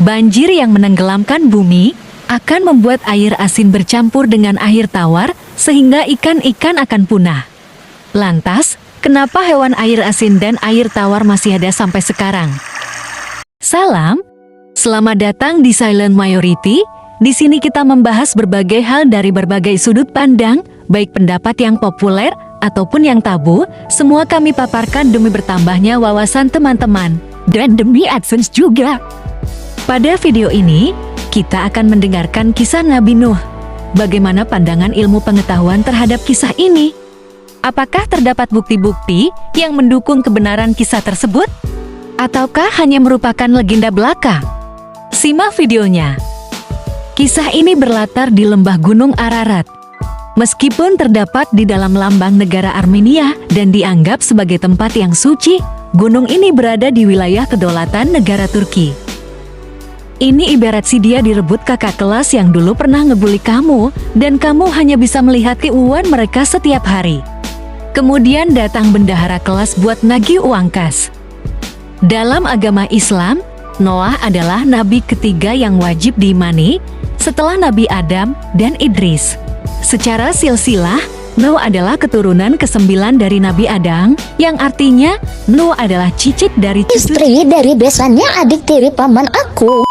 Banjir yang menenggelamkan bumi akan membuat air asin bercampur dengan air tawar sehingga ikan-ikan akan punah. Lantas, kenapa hewan air asin dan air tawar masih ada sampai sekarang? Salam, selamat datang di Silent Majority. Di sini kita membahas berbagai hal dari berbagai sudut pandang, baik pendapat yang populer ataupun yang tabu, semua kami paparkan demi bertambahnya wawasan teman-teman, dan demi AdSense juga. Pada video ini, kita akan mendengarkan kisah Nabi Nuh. Bagaimana pandangan ilmu pengetahuan terhadap kisah ini? Apakah terdapat bukti-bukti yang mendukung kebenaran kisah tersebut? Ataukah hanya merupakan legenda belaka? Simak videonya. Kisah ini berlatar di lembah Gunung Ararat. Meskipun terdapat di dalam lambang negara Armenia dan dianggap sebagai tempat yang suci, gunung ini berada di wilayah kedaulatan negara Turki. Ini ibarat si dia direbut kakak kelas yang dulu pernah ngebully kamu, dan kamu hanya bisa melihat keuuan mereka setiap hari. Kemudian datang bendahara kelas buat nagih uang kas. Dalam agama Islam, Noah adalah nabi ketiga yang wajib diimani, setelah Nabi Adam dan Idris. Secara silsilah, Nuh adalah keturunan ke-9 dari Nabi Adam, yang artinya Nuh adalah cicit dari istri dari besannya adik tiri paman aku.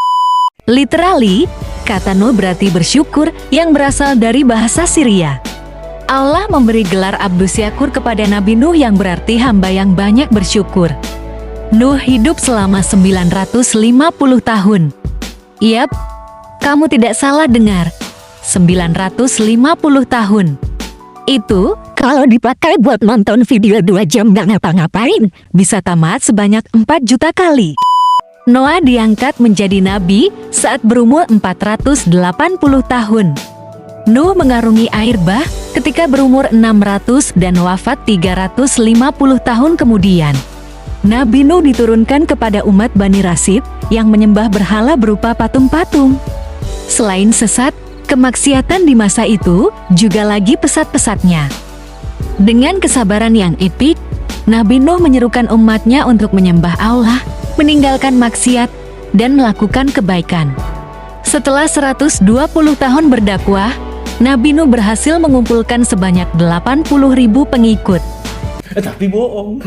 Literally, kata Nuh berarti bersyukur yang berasal dari bahasa Syria. Allah memberi gelar Abdus Syakur kepada Nabi Nuh yang berarti hamba yang banyak bersyukur. Nuh hidup selama 950 tahun. Yap, kamu tidak salah dengar, 950 tahun. Itu, Kalau dipakai buat nonton video 2 jam gak ngapa-ngapain, bisa tamat sebanyak 4 juta kali. Noah diangkat menjadi nabi saat berumur 480 tahun. Nuh mengarungi air bah ketika berumur 600 dan wafat 350 tahun kemudian. Nabi Nuh diturunkan kepada umat Bani Rasib yang menyembah berhala berupa patung-patung. Selain sesat, kemaksiatan di masa itu juga lagi pesat-pesatnya. Dengan kesabaran yang epik, Nabi Nuh menyerukan umatnya untuk menyembah Allah, meninggalkan maksiat, dan melakukan kebaikan. Setelah 120 tahun berdakwah, Nabi Nuh berhasil mengumpulkan sebanyak 80.000 pengikut. Tapi bohong.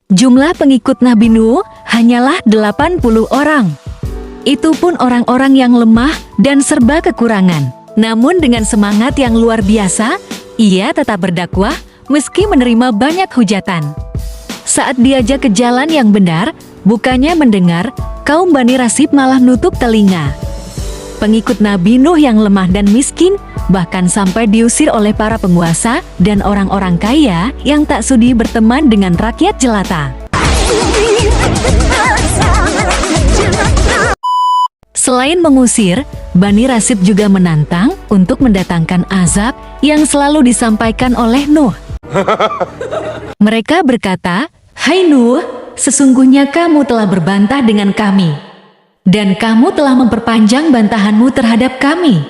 Jumlah pengikut Nabi Nuh hanyalah 80 orang. Itu pun orang-orang yang lemah dan serba kekurangan. Namun dengan semangat yang luar biasa, ia tetap berdakwah meski menerima banyak hujatan. Saat diajak ke jalan yang benar, bukannya mendengar, kaum Bani Rasib malah nutup telinga. Pengikut Nabi Nuh yang lemah dan miskin bahkan sampai diusir oleh para penguasa dan orang-orang kaya yang tak sudi berteman dengan rakyat jelata. Selain mengusir, Bani Rasib juga menantang untuk mendatangkan azab yang selalu disampaikan oleh Nuh. Mereka berkata, "Hai Nuh, sesungguhnya kamu telah berbantah dengan kami, dan kamu telah memperpanjang bantahanmu terhadap kami.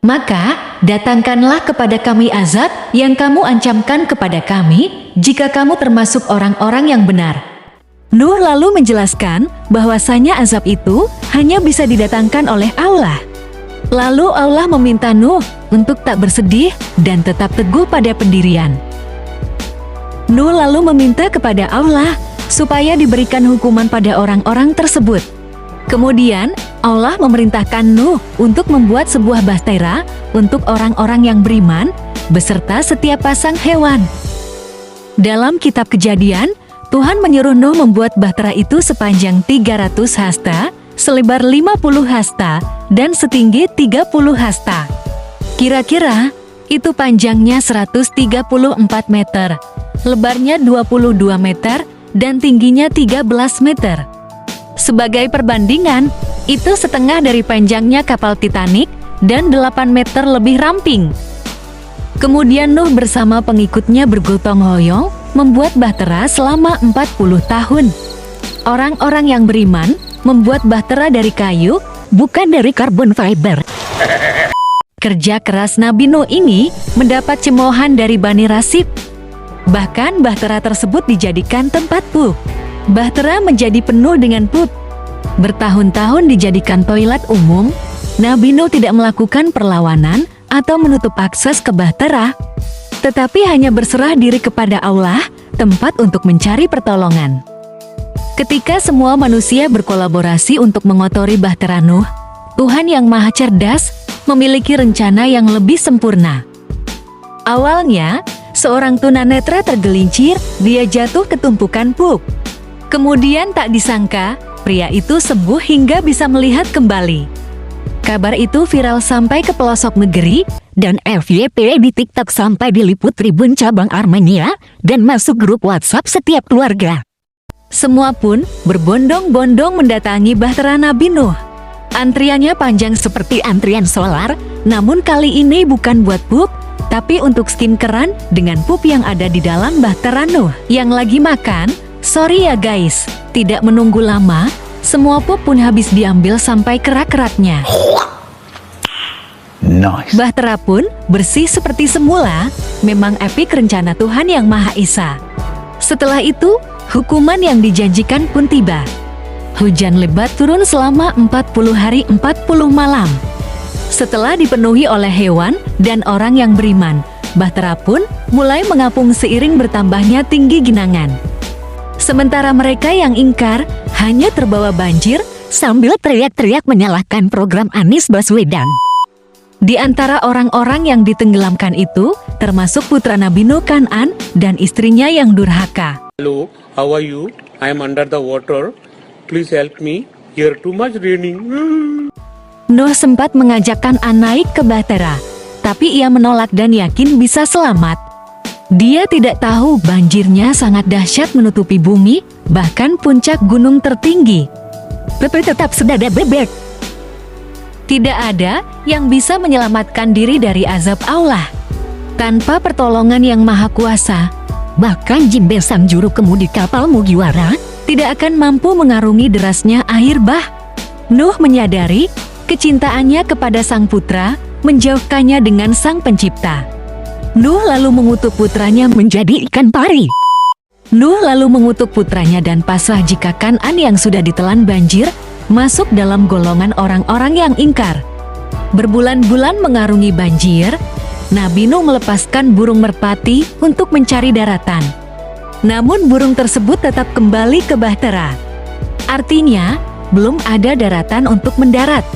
Maka, datangkanlah kepada kami azab yang kamu ancamkan kepada kami, jika kamu termasuk orang-orang yang benar." Nuh lalu menjelaskan bahwasanya azab itu hanya bisa didatangkan oleh Allah. Lalu Allah meminta Nuh untuk tak bersedih dan tetap teguh pada pendirian. Nuh lalu meminta kepada Allah supaya diberikan hukuman pada orang-orang tersebut. Kemudian, Allah memerintahkan Nuh untuk membuat sebuah bahtera untuk orang-orang yang beriman, beserta setiap pasang hewan. Dalam kitab Kejadian, Tuhan menyuruh Nuh membuat bahtera itu sepanjang 300 hasta, selebar 50 hasta, dan setinggi 30 hasta. Kira-kira, itu panjangnya 134 meter, lebarnya 22 meter, dan tingginya 13 meter. Sebagai perbandingan, itu setengah dari panjangnya kapal Titanic dan 8 meter lebih ramping. Kemudian Nuh bersama pengikutnya bergotong royong membuat bahtera selama 40 tahun. Orang-orang yang beriman membuat bahtera dari kayu, bukan dari karbon fiber. Kerja keras Nabi Nuh ini mendapat cemoohan dari Bani Rasib. Bahkan bahtera tersebut dijadikan tempat pup. Bahtera menjadi penuh dengan pup. Bertahun-tahun dijadikan toilet umum, Nabi Nuh tidak melakukan perlawanan atau menutup akses ke Bahtera, tetapi hanya berserah diri kepada Allah, tempat untuk mencari pertolongan. Ketika semua manusia berkolaborasi untuk mengotori Bahtera Nuh, Tuhan yang Maha Cerdas memiliki rencana yang lebih sempurna. Awalnya, seorang tunanetra tergelincir, dia jatuh ke tumpukan pup. Kemudian tak disangka, pria itu sembuh hingga bisa melihat kembali. Kabar itu viral sampai ke pelosok negeri, Dan FYP di TikTok sampai diliput ribuan cabang Armenia dan masuk grup WhatsApp setiap keluarga. semua pun berbondong-bondong mendatangi Bahtera Nabi Nuh. Antriannya panjang seperti antrian solar, namun kali ini bukan buat pup, tapi untuk skinkeran dengan pup yang ada di dalam Bahtera Nuh. Yang lagi makan, sorry ya guys, tidak menunggu lama, semua pup pun habis diambil sampai kerak-keraknya. Nice. Bahtera pun bersih seperti semula, memang epik rencana Tuhan Yang Maha Esa. Setelah itu, hukuman yang dijanjikan pun tiba. Hujan lebat turun selama 40 hari 40 malam. Setelah dipenuhi oleh hewan dan orang yang beriman, Bahtera pun mulai mengapung seiring bertambahnya tinggi genangan. Sementara mereka yang ingkar hanya terbawa banjir Sambil teriak-teriak menyalahkan program Anies Baswedan. Di antara orang-orang yang ditenggelamkan itu, termasuk putra Nabi Nuh Kan'an dan istrinya yang durhaka. Hello, how are you? I am under the water. Please help me. Here too much raining. Nuh sempat mengajak Kan'an naik ke Bahtera, tapi ia menolak dan yakin bisa selamat. Dia tidak tahu banjirnya sangat dahsyat menutupi bumi, bahkan puncak gunung tertinggi. Pepe tetap sedada bebek. Tidak ada yang bisa menyelamatkan diri dari azab Allah. Tanpa pertolongan yang maha kuasa, Bahkan Jimbe sang juru kemudi kapal Mugiwara tidak akan mampu mengarungi derasnya air bah. Nuh menyadari kecintaannya kepada sang putra menjauhkannya dengan sang pencipta. Nuh lalu mengutuk putranya menjadi ikan pari. Nuh lalu mengutuk putranya dan pasrah jika Kan'an yang sudah ditelan banjir masuk dalam golongan orang-orang yang ingkar. Berbulan-bulan mengarungi banjir, Nabi Nuh melepaskan burung merpati untuk mencari daratan. Namun burung tersebut tetap kembali ke Bahtera. Artinya, belum ada daratan untuk mendarat.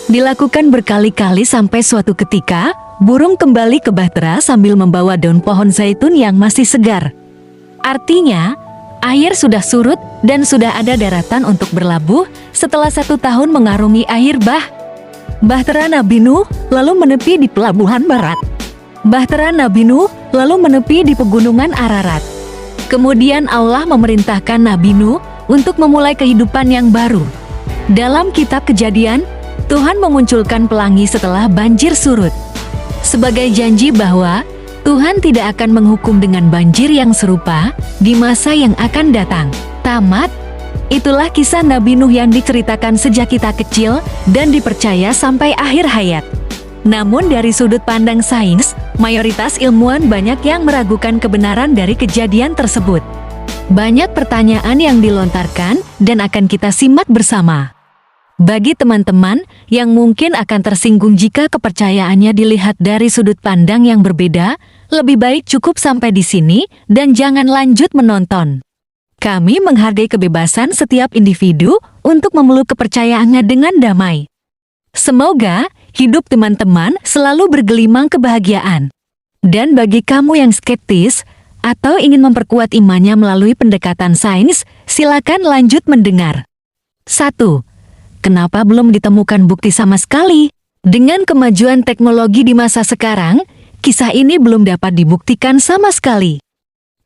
Dilakukan berkali-kali sampai suatu ketika, burung kembali ke Bahtera sambil membawa daun pohon zaitun yang masih segar. Artinya, air sudah surut dan sudah ada daratan untuk berlabuh setelah 1 tahun mengarungi air bah. Bahtera Nabi Nuh lalu menepi di pelabuhan barat. Bahtera Nabi Nuh lalu menepi di pegunungan Ararat. Kemudian Allah memerintahkan Nabi Nuh untuk memulai kehidupan yang baru. Dalam kitab Kejadian, Tuhan memunculkan pelangi setelah banjir surut. Sebagai janji bahwa Tuhan tidak akan menghukum dengan banjir yang serupa di masa yang akan datang. Tamat. Itulah kisah Nabi Nuh yang diceritakan sejak kita kecil dan dipercaya sampai akhir hayat. Namun dari sudut pandang sains, mayoritas ilmuwan banyak yang meragukan kebenaran dari kejadian tersebut. Banyak pertanyaan yang dilontarkan dan akan kita simak bersama. Bagi teman-teman yang mungkin akan tersinggung jika kepercayaannya dilihat dari sudut pandang yang berbeda, lebih baik cukup sampai di sini dan jangan lanjut menonton. Kami menghargai kebebasan setiap individu untuk memeluk kepercayaannya dengan damai. Semoga hidup teman-teman selalu bergelimang kebahagiaan. Dan bagi kamu yang skeptis atau ingin memperkuat imannya melalui pendekatan sains, silakan lanjut mendengar. 1. Kenapa belum ditemukan bukti sama sekali? Dengan kemajuan teknologi di masa sekarang, kisah ini belum dapat dibuktikan sama sekali.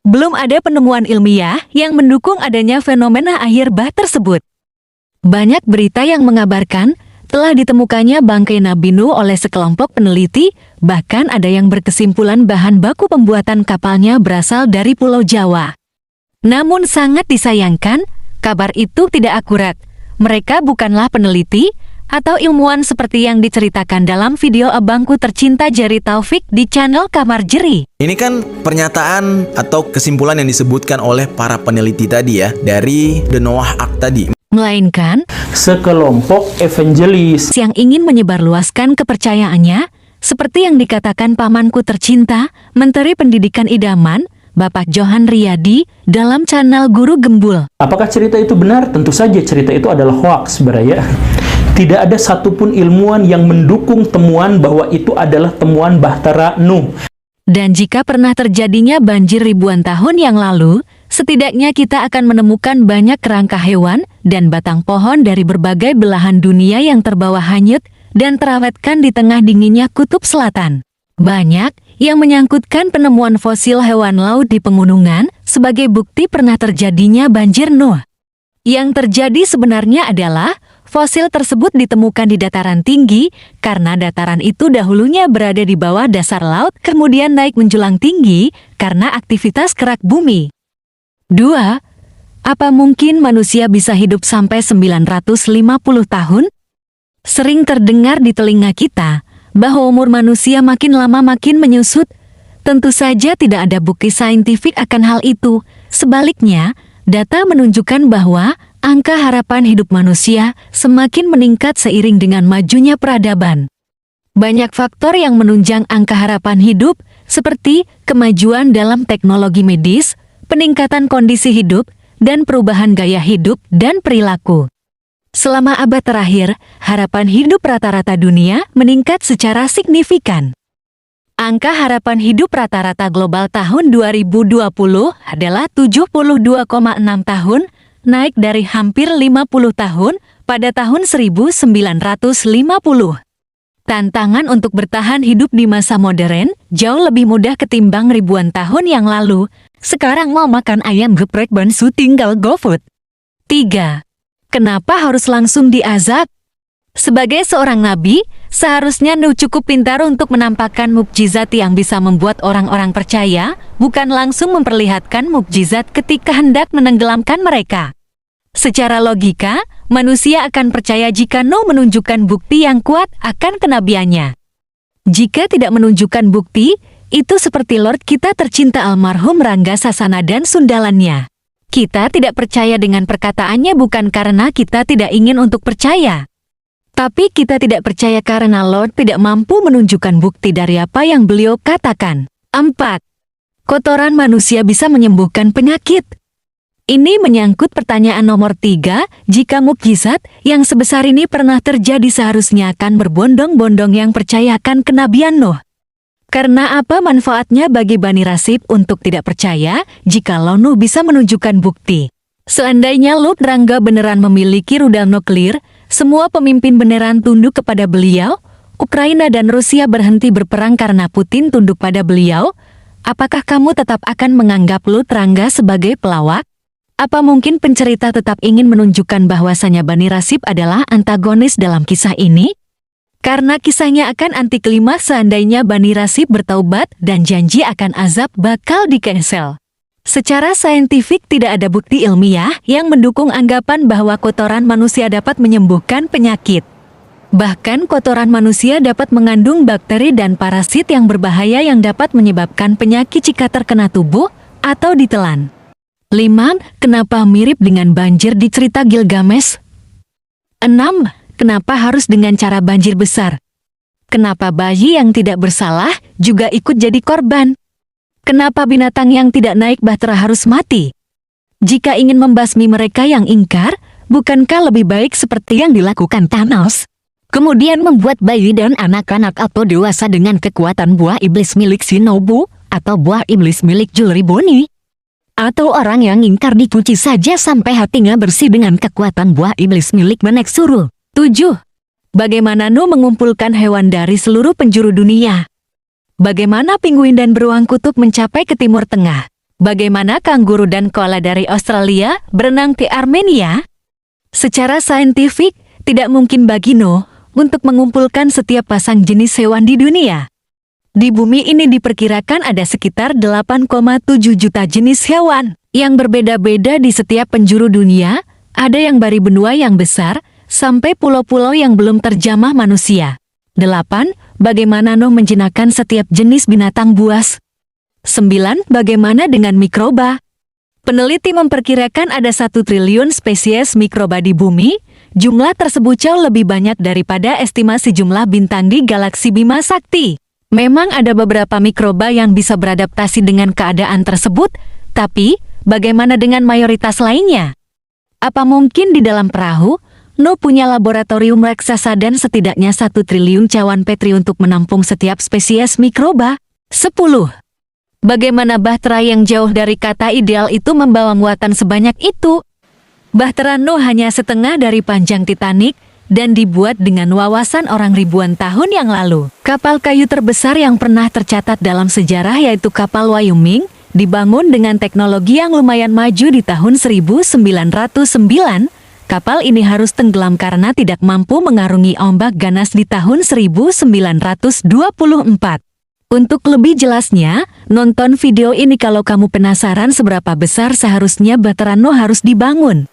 Belum ada penemuan ilmiah yang mendukung adanya fenomena air bah tersebut. Banyak berita yang mengabarkan telah ditemukannya bangkai Nabi Nuh oleh sekelompok peneliti, bahkan ada yang berkesimpulan bahan baku pembuatan kapalnya berasal dari Pulau Jawa. Namun sangat disayangkan, kabar itu tidak akurat. Mereka bukanlah peneliti, Atau ilmuwan seperti yang diceritakan dalam video abangku tercinta Jerry Taufik di channel Kamar Jeri? Ini kan pernyataan atau kesimpulan yang disebutkan oleh para peneliti tadi ya, dari The Noah Ark tadi. Melainkan Sekelompok evangelis. yang ingin menyebarluaskan kepercayaannya, seperti yang dikatakan pamanku tercinta, Menteri Pendidikan Idaman, Bapak Johan Riyadi, dalam channel Guru Gembul. Apakah cerita itu benar? Tentu saja cerita itu adalah hoax sebenarnya. Tidak ada satupun ilmuwan yang mendukung temuan bahwa itu adalah temuan Bahtera Nuh. Dan jika pernah terjadinya banjir ribuan tahun yang lalu, setidaknya kita akan menemukan banyak kerangka hewan dan batang pohon dari berbagai belahan dunia yang terbawa hanyut dan terawetkan di tengah dinginnya kutub selatan. Banyak yang menyangkutkan penemuan fosil hewan laut di pegunungan sebagai bukti pernah terjadinya banjir Nuh. Yang terjadi sebenarnya adalah fosil tersebut ditemukan di dataran tinggi karena dataran itu dahulunya berada di bawah dasar laut kemudian naik menjulang tinggi karena aktivitas kerak bumi. 2. Apa mungkin manusia bisa hidup sampai 950 tahun? Sering terdengar di telinga kita bahwa umur manusia makin lama makin menyusut. Tentu saja tidak ada bukti saintifik akan hal itu. Sebaliknya, data menunjukkan bahwa angka harapan hidup manusia semakin meningkat seiring dengan majunya peradaban. Banyak faktor yang menunjang angka harapan hidup, seperti kemajuan dalam teknologi medis, peningkatan kondisi hidup, dan perubahan gaya hidup dan perilaku. Selama abad terakhir, harapan hidup rata-rata dunia meningkat secara signifikan. Angka harapan hidup rata-rata global tahun 2020 adalah 72,6 tahun, naik dari hampir 50 tahun pada tahun 1950. Tantangan untuk bertahan hidup di masa modern jauh lebih mudah ketimbang ribuan tahun yang lalu. Sekarang mau makan ayam geprek bansu tinggal GoFood. 3. Kenapa harus langsung diazab? Sebagai seorang nabi, seharusnya Nuh cukup pintar untuk menampakkan mukjizat yang bisa membuat orang-orang percaya, bukan langsung memperlihatkan mukjizat ketika hendak menenggelamkan mereka. Secara logika, manusia akan percaya jika Nuh menunjukkan bukti yang kuat akan kenabiannya. Jika tidak menunjukkan bukti, itu seperti Lord kita tercinta almarhum Rangga Sasana dan Sundalannya. Kita tidak percaya dengan perkataannya bukan karena kita tidak ingin untuk percaya. Tapi kita tidak percaya karena Lord tidak mampu menunjukkan bukti dari apa yang beliau katakan. 4. Kotoran manusia bisa menyembuhkan penyakit. Ini menyangkut pertanyaan nomor 3, jika mukjizat yang sebesar ini pernah terjadi seharusnya akan berbondong-bondong yang percayakan kenabian Nuh. Karena apa manfaatnya bagi Bani Rasib untuk tidak percaya jika Nuh bisa menunjukkan bukti? Seandainya Lord Rangga beneran memiliki rudal nuklir, semua pemimpin beneran tunduk kepada beliau, Ukraina dan Rusia berhenti berperang karena Putin tunduk pada beliau, apakah kamu tetap akan menganggap Lord Rangga sebagai pelawak? Apa mungkin pencerita tetap ingin menunjukkan bahwasanya Bani Rasib adalah antagonis dalam kisah ini? Karena kisahnya akan anti klimaks seandainya Bani Rasib bertaubat dan janji akan azab bakal di-cancel. Secara saintifik tidak ada bukti ilmiah yang mendukung anggapan bahwa kotoran manusia dapat menyembuhkan penyakit. Bahkan kotoran manusia dapat mengandung bakteri dan parasit yang berbahaya yang dapat menyebabkan penyakit jika terkena tubuh atau ditelan. 5. Kenapa mirip dengan banjir di cerita Gilgamesh? 6. Kenapa harus dengan cara banjir besar? Kenapa bayi yang tidak bersalah juga ikut jadi korban? Kenapa binatang yang tidak naik bahtera harus mati? Jika ingin membasmi mereka yang ingkar, bukankah lebih baik seperti yang dilakukan Thanos? Kemudian membuat bayi dan anak-anak atau dewasa dengan kekuatan buah iblis milik Shinobu, atau buah iblis milik Julri Boni? Atau orang yang ingkar dicuci saja sampai hatinya bersih dengan kekuatan buah iblis milik Menek Suru? 7. Bagaimana Nuh mengumpulkan hewan dari seluruh penjuru dunia? Bagaimana penguin dan beruang kutub mencapai ke Timur Tengah? Bagaimana kanguru dan koala dari Australia berenang ke Armenia? Secara saintifik, tidak mungkin bagi Nuh untuk mengumpulkan setiap pasang jenis hewan di dunia. Di bumi ini diperkirakan ada sekitar 8,7 juta jenis hewan yang berbeda-beda di setiap penjuru dunia. Ada yang bari benua yang besar, sampai pulau-pulau yang belum terjamah manusia. 8. Bagaimana Nuh menjinakkan setiap jenis binatang buas? 9. Bagaimana dengan mikroba? Peneliti memperkirakan ada 1 triliun spesies mikroba di bumi. Jumlah tersebut jauh lebih banyak daripada estimasi jumlah bintang di galaksi Bima Sakti. Memang ada beberapa mikroba yang bisa beradaptasi dengan keadaan tersebut, tapi bagaimana dengan mayoritas lainnya? Apa mungkin di dalam perahu, Nuh punya laboratorium raksasa dan setidaknya 1 triliun cawan petri untuk menampung setiap spesies mikroba? 10. Bagaimana bahtera yang jauh dari kata ideal itu membawa muatan sebanyak itu? Bahtera Nuh hanya setengah dari panjang Titanic, dan dibuat dengan wawasan orang ribuan tahun yang lalu. Kapal kayu terbesar yang pernah tercatat dalam sejarah yaitu kapal Wyoming, dibangun dengan teknologi yang lumayan maju di tahun 1909. Kapal ini harus tenggelam karena tidak mampu mengarungi ombak ganas di tahun 1924. Untuk lebih jelasnya, nonton video ini kalau kamu penasaran seberapa besar seharusnya bahtera Nuh harus dibangun.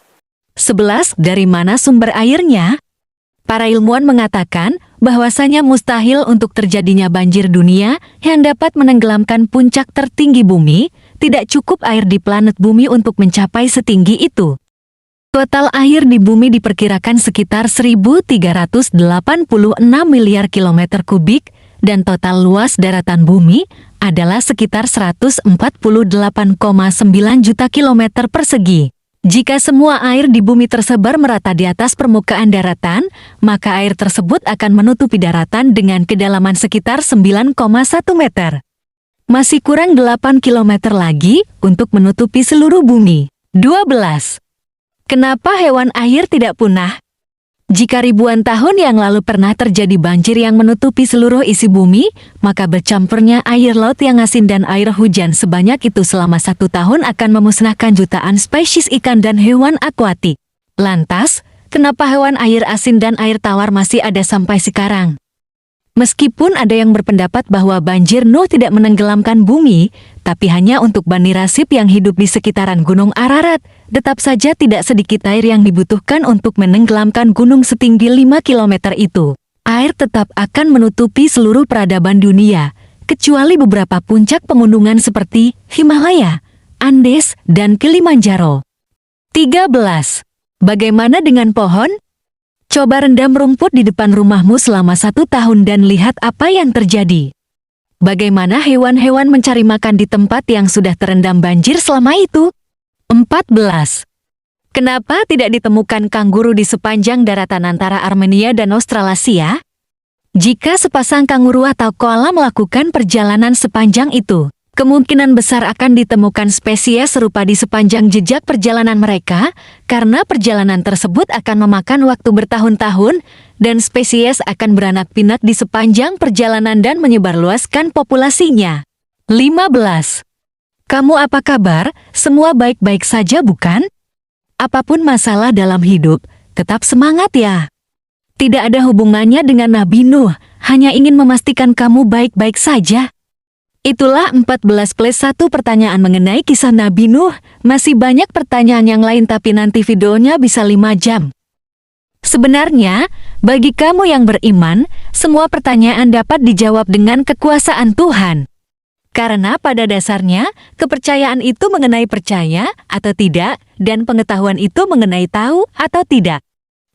11. Dari mana sumber airnya? Para ilmuwan mengatakan bahwasanya mustahil untuk terjadinya banjir dunia yang dapat menenggelamkan puncak tertinggi bumi. Tidak cukup air di planet bumi untuk mencapai setinggi itu. Total air di bumi diperkirakan sekitar 1.386 miliar kilometer kubik dan total luas daratan bumi adalah sekitar 148,9 juta kilometer persegi. Jika semua air di bumi tersebar merata di atas permukaan daratan, maka air tersebut akan menutupi daratan dengan kedalaman sekitar 9,1 meter. Masih kurang 8 kilometer lagi untuk menutupi seluruh bumi. 12. Kenapa hewan air tidak punah? Jika ribuan tahun yang lalu pernah terjadi banjir yang menutupi seluruh isi bumi, maka bercampurnya air laut yang asin dan air hujan sebanyak itu selama 1 tahun akan memusnahkan jutaan spesies ikan dan hewan akuatik. Lantas, kenapa hewan air asin dan air tawar masih ada sampai sekarang? Meskipun ada yang berpendapat bahwa banjir Nuh tidak menenggelamkan bumi, tapi hanya untuk Bani Rasib yang hidup di sekitaran Gunung Ararat, tetap saja tidak sedikit air yang dibutuhkan untuk menenggelamkan gunung setinggi 5 km itu. Air tetap akan menutupi seluruh peradaban dunia, kecuali beberapa puncak pegunungan seperti Himalaya, Andes, dan Kilimanjaro. 13. Bagaimana dengan pohon? Coba rendam rumput di depan rumahmu selama 1 tahun dan lihat apa yang terjadi. Bagaimana hewan-hewan mencari makan di tempat yang sudah terendam banjir selama itu? 14. Kenapa tidak ditemukan kanguru di sepanjang daratan antara Armenia dan Australasia? Jika sepasang kanguru atau koala melakukan perjalanan sepanjang itu, kemungkinan besar akan ditemukan spesies serupa di sepanjang jejak perjalanan mereka, karena perjalanan tersebut akan memakan waktu bertahun-tahun, dan spesies akan beranak pinak di sepanjang perjalanan dan menyebarluaskan populasinya. 15. Kamu apa kabar? Semua baik-baik saja bukan? Apapun masalah dalam hidup, tetap semangat ya. Tidak ada hubungannya dengan Nabi Nuh, hanya ingin memastikan kamu baik-baik saja. Itulah 14+1 pertanyaan mengenai kisah Nabi Nuh. Masih banyak pertanyaan yang lain tapi nanti videonya bisa 5 jam. Sebenarnya, bagi kamu yang beriman, semua pertanyaan dapat dijawab dengan kekuasaan Tuhan. Karena pada dasarnya, kepercayaan itu mengenai percaya atau tidak, dan pengetahuan itu mengenai tahu atau tidak.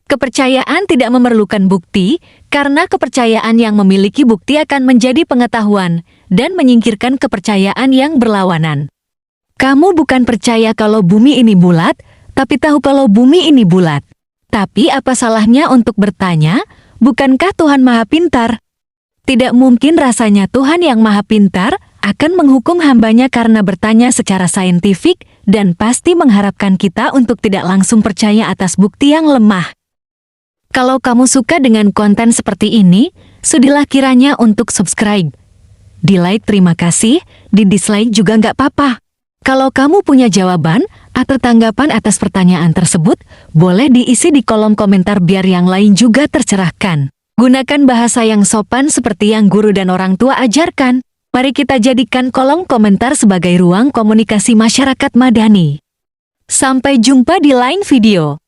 Kepercayaan tidak memerlukan bukti, karena kepercayaan yang memiliki bukti akan menjadi pengetahuan dan menyingkirkan kepercayaan yang berlawanan. Kamu bukan percaya kalau bumi ini bulat, tapi tahu kalau bumi ini bulat. Tapi apa salahnya untuk bertanya, bukankah Tuhan Maha Pintar? Tidak mungkin rasanya Tuhan yang Maha Pintar akan menghukum hambanya karena bertanya secara saintifik dan pasti mengharapkan kita untuk tidak langsung percaya atas bukti yang lemah. Kalau kamu suka dengan konten seperti ini, sudilah kiranya untuk subscribe. Di like terima kasih, di dislike juga nggak apa-apa. Kalau kamu punya jawaban atau tanggapan atas pertanyaan tersebut, boleh diisi di kolom komentar biar yang lain juga tercerahkan. Gunakan bahasa yang sopan seperti yang guru dan orang tua ajarkan. Mari kita jadikan kolom komentar sebagai ruang komunikasi masyarakat madani. Sampai jumpa di lain video.